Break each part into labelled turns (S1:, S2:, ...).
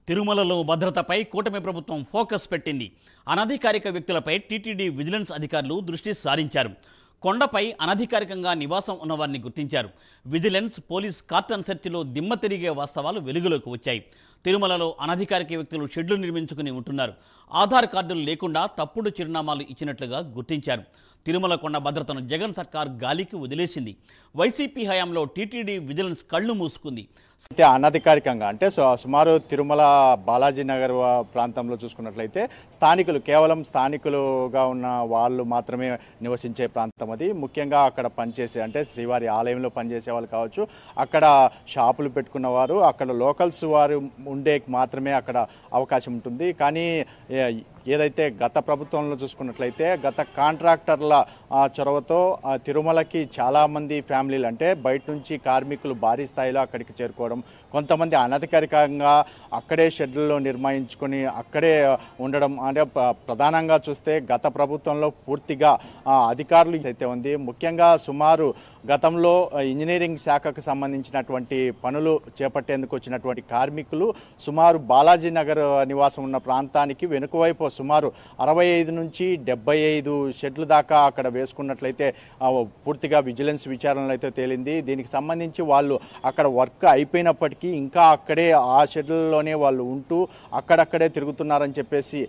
S1: తిరుమలలో భద్రతపై కూటమి ప్రభుత్వం ఫోకస్ పెట్టింది. అనధికారిక వ్యక్తులపై టీటీడీ విజిలెన్స్ అధికారులు దృష్టి సారించారు. కొండపై అనధికారికంగా నివాసం ఉన్నవారిని గుర్తించారు. విజిలెన్స్, పోలీస్ కార్టన్ సెర్చ్లో దిమ్మ తిరిగే వాస్తవాలు వెలుగులోకి వచ్చాయి. తిరుమలలో అనధికారిక వ్యక్తులు షెడ్లు నిర్మించుకుని ఉంటున్నారు. ఆధార్ కార్డులు లేకుండా తప్పుడు చిరునామాలు ఇచ్చినట్లుగా గుర్తించారు. తిరుమల కొండ భద్రతను జగన్ సర్కార్ గాలికి వదిలేసింది. వైసీపీ హయాంలో టీటీడీ విజిలెన్స్ కళ్ళు మూసుకుంది.
S2: అయితే అనధికారికంగా అంటే సుమారు తిరుమల బాలాజీ నగర్ ప్రాంతంలో చూసుకున్నట్లయితే కేవలం స్థానికులుగా ఉన్న వాళ్ళు మాత్రమే నివసించే ప్రాంతం అది. ముఖ్యంగా అక్కడ పనిచేసే అంటే శ్రీవారి ఆలయంలో పనిచేసే వాళ్ళు కావచ్చు, అక్కడ షాపులు పెట్టుకున్న వారు, అక్కడ లోకల్స్ వారు ఉండే మాత్రమే అక్కడ అవకాశం ఉంటుంది. కానీ ఏదైతే గత ప్రభుత్వంలో చూసుకున్నట్లయితే గత కాంట్రాక్టర్ల చొరవతో తిరుమలకి చాలామంది ఫ్యామిలీలు అంటే బయట నుంచి కార్మికులు భారీ స్థాయిలో అక్కడికి చేరుకోవడం, కొంతమంది అనధికారికంగా అక్కడే షెడ్లలో నిర్మించుకొని అక్కడే ఉండడం అంటే ప్రధానంగా చూస్తే గత ప్రభుత్వంలో పూర్తిగా అధికారులు అయితే ఉంది. ముఖ్యంగా సుమారు గతంలో ఇంజనీరింగ్ శాఖకు సంబంధించినటువంటి పనులు చేపట్టేందుకు వచ్చినటువంటి కార్మికులు సుమారు బాలాజీ నగర్ నివాసం ఉన్న ప్రాంతానికి వెనుకవైపు సుమారు 65 నుంచి 75 షెడ్లు దాకా అక్కడ వేసుకున్నట్లయితే పూర్తిగా విజిలెన్స్ విచారణలో అయితే తేలింది. దీనికి సంబంధించి వాళ్ళు అక్కడ వర్క్ అయిపోయినప్పటికీ ఇంకా అక్కడే ఆ షెడ్లలోనే వాళ్ళు ఉంటూ అక్కడక్కడే తిరుగుతున్నారని చెప్పేసి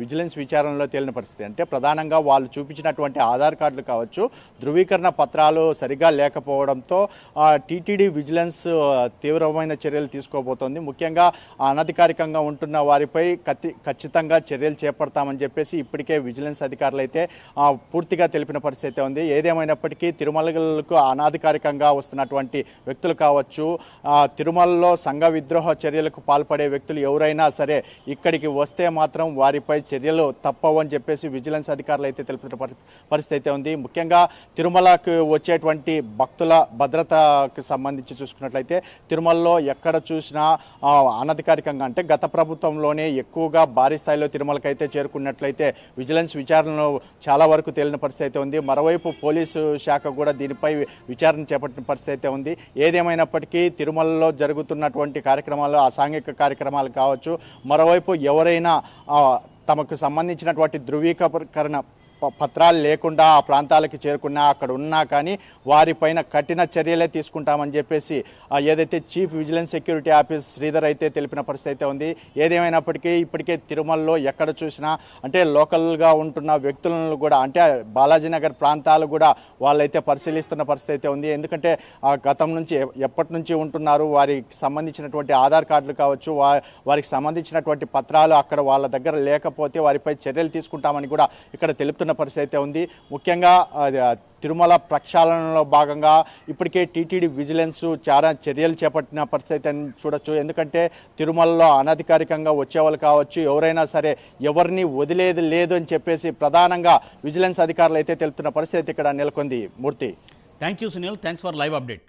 S2: విజిలెన్స్ విచారణలో తేలిన పరిస్థితి. అంటే ప్రధానంగా వాళ్ళు చూపించినటువంటి ఆధార్ కార్డులు కావచ్చు, ధృవీకరణ పత్రాలు సరిగా లేకపోవడంతో టీటీడీ విజిలెన్స్ తీవ్రమైన చర్యలు తీసుకోబోతోంది. ముఖ్యంగా అనధికారికంగా ఉంటున్న వారిపై ఖచ్చితంగా చర్యలు చేపడతామని చెప్పేసి ఇప్పటికే విజిలెన్స్ అధికారులు అయితే పూర్తిగా తెలిపిన పరిస్థితి ఉంది. ఏదేమైనప్పటికీ తిరుమలకు అనధికారికంగా వస్తున్నటువంటి వ్యక్తులు కావచ్చు, తిరుమలలో సంఘ విద్రోహ చర్యలకు పాల్పడే వ్యక్తులు ఎవరైనా సరే ఇక్కడికి వస్తే మాత్రం వారిపై చర్యలు తప్పవని చెప్పేసి విజిలెన్స్ అధికారులు అయితే తెలిపిన పరిస్థితి ఉంది. ముఖ్యంగా తిరుమలకు వచ్చేటువంటి భక్తుల భద్రతకు సంబంధించి చూసుకున్నట్లయితే తిరుమలలో ఎక్కడ చూసినా అనధికారికంగా అంటే గత ప్రభుత్వంలోనే ఎక్కువగా భారీ స్థాయిలో తిరుమలకైతే చేరుకున్నట్లయితే విజిలెన్స్ విచారణలో చాలా వరకు తేలిన పరిస్థితి ఉంది. మరోవైపు పోలీసు శాఖ కూడా దీనిపై విచారణ చేపట్టిన పరిస్థితి ఉంది. ఏదేమైనప్పటికీ తిరుమలలో జరుగుతున్నటువంటి కార్యక్రమాలు, అసాంఘిక కార్యక్రమాలు కావచ్చు, మరోవైపు ఎవరైనా తమకు సంబంధించినటువంటి ధృవీకరణ పత్రాలు లేకుండా ఆ ప్రాంతాలకు చేరుకున్నా అక్కడ ఉన్నా కానీ వారిపైన కఠిన చర్యలే తీసుకుంటామని చెప్పేసి ఏదైతే chief vigilance security office Sridhar అయితే తెలిపిన పరిస్థితి ఉంది. ఏదేమైనప్పటికీ ఇప్పటికే తిరుమలలో ఎక్కడ చూసినా అంటే లోకల్గా ఉంటున్న వ్యక్తులను కూడా అంటే బాలాజీ నగర్ ప్రాంతాలు కూడా వాళ్ళైతే పరిశీలిస్తున్న పరిస్థితి ఉంది. ఎందుకంటే గతం నుంచి ఎప్పటి నుంచి ఉంటున్నారు, వారికి సంబంధించినటువంటి ఆధార్ కార్డులు కావచ్చు, వారికి సంబంధించినటువంటి పత్రాలు అక్కడ వాళ్ళ దగ్గర లేకపోతే వారిపై చర్యలు తీసుకుంటామని కూడా ఇక్కడ తెలుపుతున్న పరిస్థితి ఉంది. ముఖ్యంగా తిరుమల ప్రక్షాళనలో భాగంగా ఇప్పటికే టీటీడీ విజిలెన్స్ చాలా చర్యలు చేపట్టిన పరిస్థితి అని చూడొచ్చు. ఎందుకంటే తిరుమలలో అనధికారికంగా వచ్చేవాళ్ళు కావచ్చు, ఎవరైనా సరే ఎవరిని వదిలేది లేదు అని చెప్పేసి ప్రధానంగా విజిలెన్స్ అధికారులు అయితే తెలుపుతున్న పరిస్థితి ఇక్కడ నెలకొంది. Murthy,
S1: thank you Sunil, thanks for live update.